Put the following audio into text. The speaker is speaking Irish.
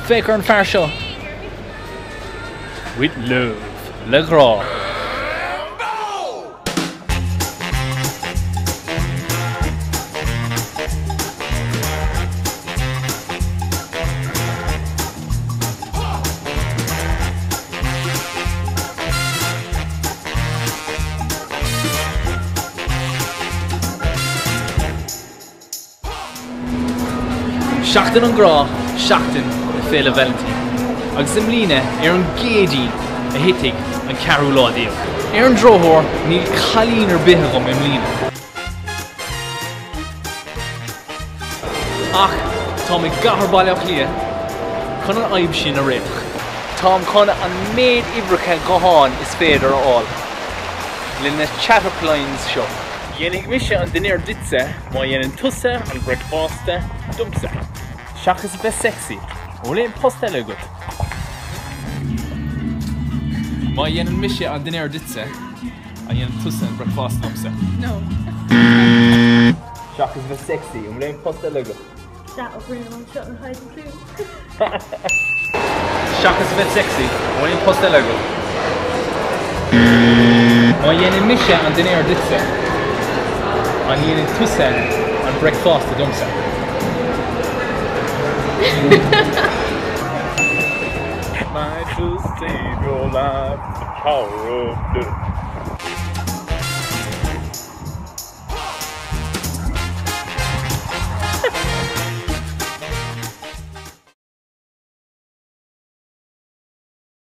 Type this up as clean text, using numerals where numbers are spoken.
Faker and Farshaw. With love, Le Gras. Seachtain an Grá, seachtain na Féile Valentine. Agus imlíne an géadí a hitig an carú ládíobh. An drothóir níl chalín bithe gom imlíne. Ach, tá mé gahar bailach lia chun an aibh sin a réibh. Tám chuna an méid ibrecha goháin is féidir aáil. Lin na chatterplanes seo. Dhéanamh mise an dinéir ditse má dhéanann tusa an breicfásta dumsa. Seachas bheith sexy, ó léon postel agat. Má dhéanann mise an dinéir ditse a dhéanann tusa an breicfásta dumsa. No. Seachas bheith sexy, ó léon postel agat. That over in one shot and hide and clue. Seachas bheith sexy, ó léon postel agat. Má dhéanann mise an dinéir ditse a dhéanann tusa an breicfásta dumsa. My true savior life, the power of death.